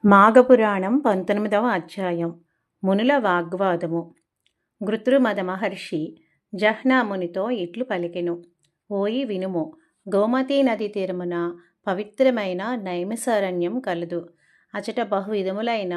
మాఘపురాణం 19వ అధ్యాయం. మునుల వాగ్వాదము. గృత్రుమద మహర్షి జహ్నామునితో ఇట్లు పలికెను. ఓయి వినుము. గోమతీ నది తీరమున పవిత్రమైన నైమిసారణ్యం కలదు. అచట బహువిధములైన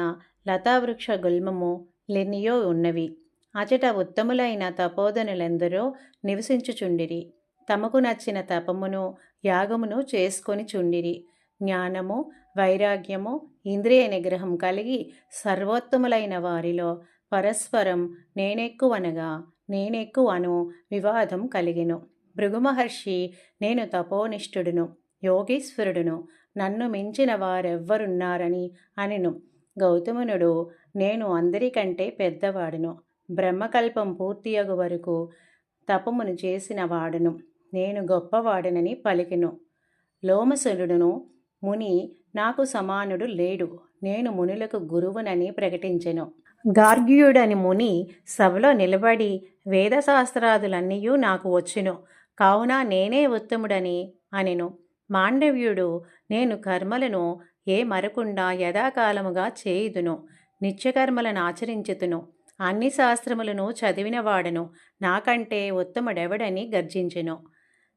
లతావృక్ష గుల్మము లెన్నియో ఉన్నవి. అచట ఉత్తములైన తపోధనులెందరో నివసించుచుండిరి. తమకు నచ్చిన తపమును యాగమును చేసుకొని చుండిరి. జ్ఞానము, వైరాగ్యము, ఇంద్రియ నిగ్రహం కలిగి సర్వోత్తములైన వారిలో పరస్పరం నేనెక్కువనగా నేనెక్కువను వివాదం కలిగెను. భృగుమహర్షి నేను తపోనిష్ఠుడును, యోగీశ్వరుడును, నన్ను మించిన వారెవ్వరున్నారని అనెను. గౌతమునుడు నేను అందరికంటే పెద్దవాడును, బ్రహ్మకల్పం పూర్తియగు వరకు తపమును చేసిన వాడును, నేను గొప్పవాడనని పలికెను. లోమసులుడును ముని నాకు సమానుడు లేడు, నేను మునులకు గురువునని ప్రకటించెను. గార్గ్యుడని ముని సభలో నిలబడి వేదశాస్త్రాదులన్నీయూ నాకు వచ్చును, కావున నేనే ఉత్తముడని అనెను. మాండవ్యుడు నేను కర్మలను ఏ మరకుండా యథాకాలముగా చేయుదును, నిత్యకర్మలను ఆచరించుతును, అన్ని శాస్త్రములను చదివినవాడను, నాకంటే ఉత్తముడెవడని గర్జించెను.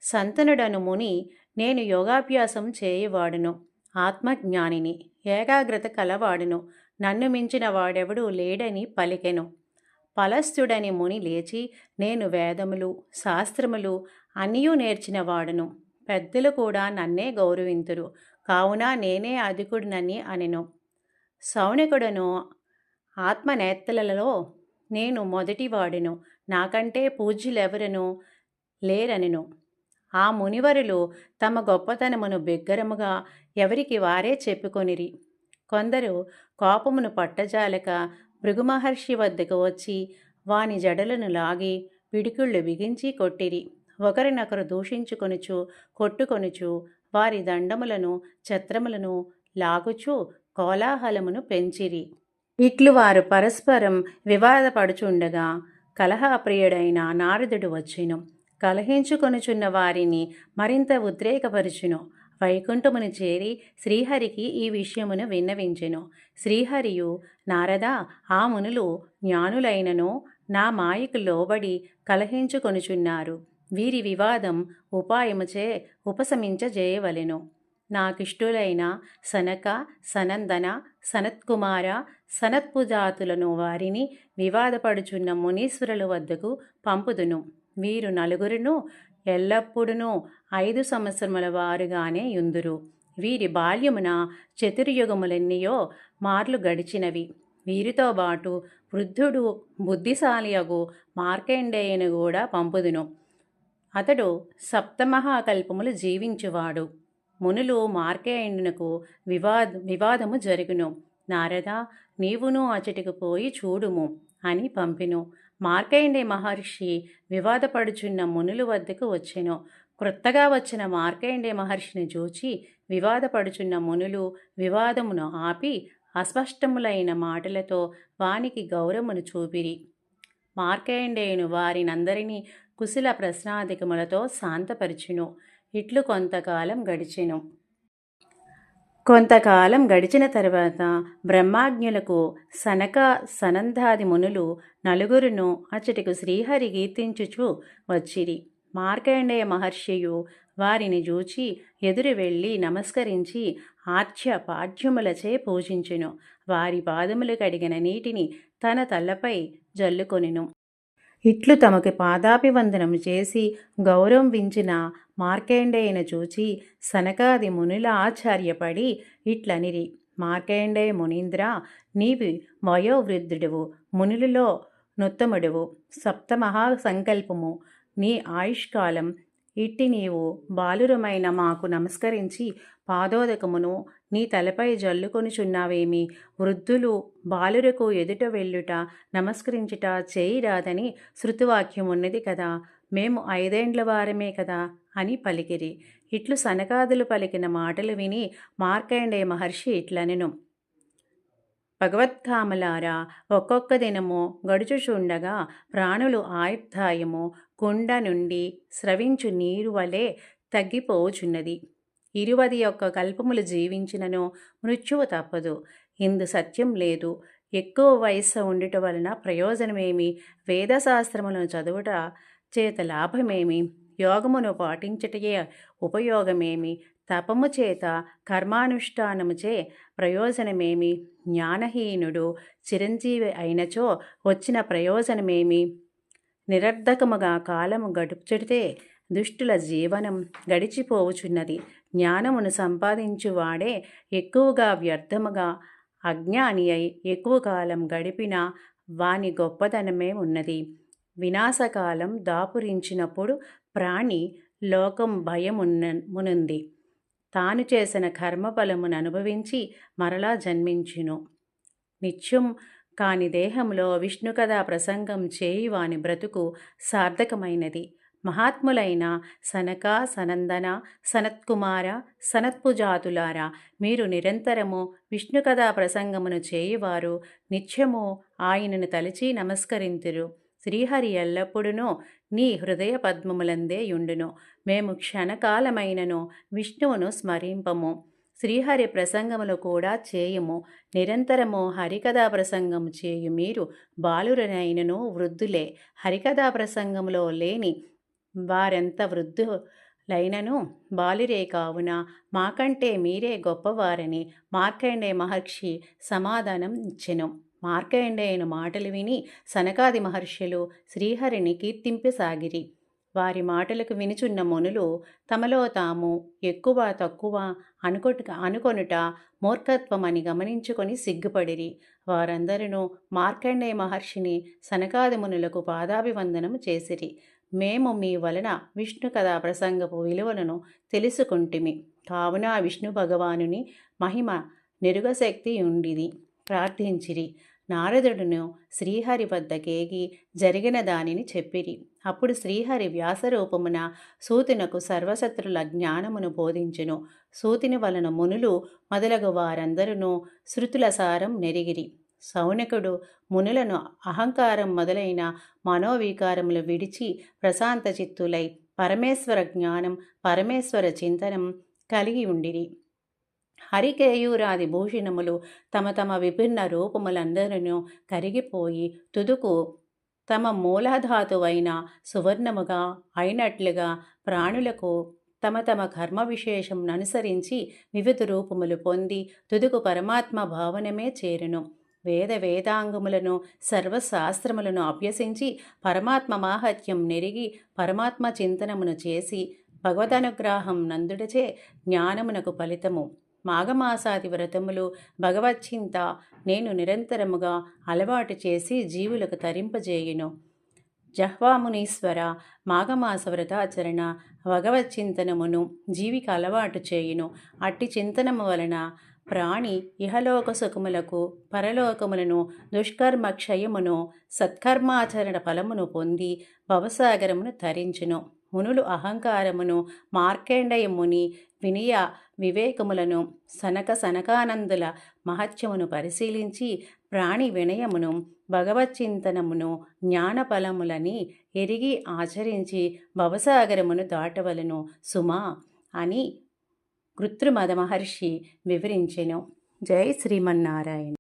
సంతనుడను ముని నేను యోగాభ్యాసం చేయువాడును, ఆత్మజ్ఞానిని, ఏకాగ్రత కలవాడును, నన్ను మించిన వాడెవడూ లేడని పలికెను. పలస్తుడని ముని లేచి నేను వేదములు శాస్త్రములు అన్నీయూ నేర్చిన వాడును, పెద్దలు కూడా నన్నే గౌరవింతురు, కావున నేనే అధికుడినని అనెను. సౌనకుడను ఆత్మనేత్తలలో నేను మొదటివాడును, నాకంటే పూజ్యులెవరను లేరనెను. ఆ మునివరులు తమ గొప్పతనమును బిగ్గరముగా ఎవరికి వారే చెప్పుకొనిరి. కొందరు కోపమును పట్టజాలక భృగుమహర్షి వద్దకు వచ్చి వాని జడలను లాగి పిడికిళ్ళు బిగించి కొట్టిరి. ఒకరినొకరు దూషించుకొనుచు కొట్టుకొనుచు వారి దండములను ఛత్రములను లాగుచు కోలాహలమును పెంచిరి. ఇట్లు వారు పరస్పరం వివాదపడుచుండగా కలహప్రియుడైన నారదుడు వచ్చెను. కలహించుకొనుచున్న వారిని మరింత ఉద్రేకపరుచును. వైకుంఠమును చేరి శ్రీహరికి ఈ విషయమును విన్నవించెను. శ్రీహరియు నారదా, ఆ మునులు జ్ఞానులైనను నా మాయకు లోబడి కలహించుకొనుచున్నారు. వీరి వివాదం ఉపాయముచే ఉపశమించజేయవలెను. నాకిష్టులైన సనక, సనందన, సనత్కుమార, సనత్పుజాతులను వారిని వివాదపడుచున్న మునీశ్వరుల వద్దకు పంపుదును. వీరు నలుగురును ఎల్లప్పుడూ 5 సంవత్సరముల వారుగానే యుందురు. వీరి బాల్యమున చతుర్యుగములెన్నియో మార్లు గడిచినవి. వీరితో బాటు వృద్ధుడు బుద్ధిశాలియగు మార్కండేయుని కూడా పంపుదును. అతడు సప్తమహాకల్పములు జీవించువాడు. మునులు మార్కండేయునకు వివాదము జరుగును. నారద, నీవును అచటికి పోయి చూడుము అని పంపెను. మార్కండేయ మహర్షి వివాదపడుచున్న మునుల వద్దకు వచ్చెను. క్రొత్తగా వచ్చిన మార్కండేయ మహర్షిని చూచి వివాదపడుచున్న మునులు వివాదమును ఆపి అస్పష్టములైన మాటలతో వానికి గౌరవమును చూపిరి. మార్కండేయును వారినందరినీ కుశల ప్రశ్నాధికములతో శాంతపరిచెను. ఇట్లు కొంతకాలం గడిచెను. కొంతకాలం గడిచిన తర్వాత బ్రహ్మాజ్ఞులకు సనక సనందాది మునులు నలుగురును అచ్చటికి శ్రీహరి కీర్తించుచు వచ్చిరి. మార్కండేయ మహర్షియు వారిని చూచి ఎదురు వెళ్ళి నమస్కరించి ఆర్ఘ్య పాఠ్యములచే పూజించెను. వారి పాదములు కడిగిన నీటిని తన తలపై జల్లుకొనెను. ఇట్లు తమకు పాదాభివందనము చేసి గౌరవించిన మార్కండేయును చూచి సనకాది మునుల ఆశ్చర్యపడి ఇట్లనిరి. మార్కండేయ మునీంద్ర, నీవి వయోవృద్ధుడువు, మునులలో నుత్తముడువు, సప్తమహాసంకల్పము నీ ఆయుష్కాలం. ఇట్టి నీవు బాలురమైన మాకు నమస్కరించి పాదోదకమును నీ తలపై జల్లుకొనుచున్నావేమి? వృద్ధులు బాలురకు ఎదుట వెళ్ళుట నమస్కరించుట చేయిరాదని శృతివాక్యమున్నది కదా, మేము 5 ఏండ్ల వారమే కదా అని పలికిరి. ఇట్లు సనకాదులు పలికిన మాటలు విని మార్కండేయ మహర్షి ఇట్లనెను. భగవత్కామలారా, ఒక్కొక్క దినము గడుచుచుండగా ప్రాణులు ఆయుర్దాయము కుండ నుండి స్రవించు నీరు వలె తగ్గిపోచున్నది. 21 కల్పములు జీవించినను మృత్యువు తప్పదు. ఇందు సత్యం లేదు. ఎక్కువ వయస్సు ఉండుట వలన ప్రయోజనమేమి? వేదశాస్త్రములను చదువుట చేత లాభమేమి? యోగమును పాటించుటయే ఉపయోగమేమి? తపము చేత కర్మానుష్ఠానముచే ప్రయోజనమేమి? జ్ఞానహీనుడు చిరంజీవి అయినచో వచ్చిన ప్రయోజనమేమి? నిరర్ధకముగా కాలము గడుపుచుడితే దుష్టుల జీవనం గడిచిపోవుచున్నది. జ్ఞానమును సంపాదించువాడే ఎక్కువగా వ్యర్థముగా అజ్ఞాని అయి ఎక్కువ కాలం గడిపిన వాని గొప్పదనమే ఉన్నది. వినాశకాలం దాపురించినప్పుడు ప్రాణి లోకం భయమునుంది. తాను చేసిన కర్మఫలమును అనుభవించి మరలా జన్మించును. నిత్యం కాని దేహంలో విష్ణు కథా ప్రసంగం చేయి వాని బ్రతుకు సార్థకమైనది. మహాత్ములైన సనక, సనందన, సనత్కుమార, సనత్పుజాతులారా, మీరు నిరంతరము విష్ణు కథా ప్రసంగమును చేయువారు నిత్యము ఆయనను తలచి నమస్కరింతురు. శ్రీహరి ఎల్లప్పుడూ నీ హృదయ పద్మములందే యుండును. మేము క్షణకాలమైనను విష్ణువును స్మరింపము. శ్రీహరి ప్రసంగములు కూడా చేయుము. నిరంతరము హరికథా ప్రసంగము చేయు మీరు బాలురనైనను వృద్ధులే. హరికథా ప్రసంగములో లేని వారెంత వృద్ధులైనను బాలురే కావున మాకంటే మీరే గొప్పవారని మార్కండేయ మహర్షి సమాధానం ఇచ్చెను. మార్కండేయుని మాటలు విని సనకాది మహర్షులు శ్రీహరిని కీర్తింపసాగిరి. వారి మాటలకు వినుచున్న మునులు తమలో తాము ఎక్కువ తక్కువ అనుకొనుట మూర్ఖత్వమని గమనించుకొని సిగ్గుపడిరి. వారందరూ మార్కండేయ మహర్షిని సనకాది మునులకు పాదాభివందనము చేసిరి. మేము మీ వలన విష్ణు కథా ప్రసంగపు విలువలను తెలుసుకుంటిమి కావున విష్ణు భగవానుని మహిమ నిరుగశక్తి ఉండిది ప్రార్థించిరి. నారదుడును శ్రీహరి వద్దకేగి జరిగిన దానిని చెప్పిరి. అప్పుడు శ్రీహరి వ్యాసరూపమున సూతునకు సర్వశత్రుల జ్ఞానమును బోధించెను. సూతుని వలన మునులు మొదలగు వారందరూ శృతుల సారం నెరిగిరి. సౌనకుడు మునులను అహంకారం మొదలైన మనోవికారములు విడిచి ప్రశాంత చిత్తులై పరమేశ్వర జ్ఞానం, పరమేశ్వర చింతనం కలిగి ఉండిరి. హరికేయూరాది భూషణములు తమ తమ విభిన్న రూపములందరూ కరిగిపోయి తుదుకు తమ మూలధాతువైన సువర్ణముగా అయినట్లుగా ప్రాణులకు తమ తమ కర్మ విశేషం అనుసరించి వివిధ రూపములు పొంది తుదుకు పరమాత్మ భావనమే చేరును. వేదాంగములను సర్వశాస్త్రములను అభ్యసించి పరమాత్మ మాహత్యం నెరిగి పరమాత్మ చింతనమును చేసి భగవదనుగ్రహం నందుడచే జ్ఞానమునకు ఫలితము. మాఘమాసాది వ్రతములు భగవచ్చింత నేను నిరంతరముగా అలవాటు చేసి జీవులకు తరింపజేయును. జహ్వామునీశ్వర మాఘమాస వ్రతాచరణ భగవచ్చింతనమును జీవికి అలవాటు చేయును. అట్టి చింతనము వలన ప్రాణి ఇహలోక సుఖములకు పరలోకములను దుష్కర్మ క్షయమును సత్కర్మాచరణ ఫలమును పొంది భవసాగరమును తరించును. మునులు అహంకారమును మార్కండేయ ముని వినయ వివేకములను సనకానందుల మహత్యమును పరిశీలించి ప్రాణి వినయమును భగవచ్చింతనమును జ్ఞానఫలములని ఎరిగి ఆచరించి భవసాగరమును దాటవలను సుమా అని కృత్రిమద మహర్షి వివరించెను. జై శ్రీమన్నారాయణ.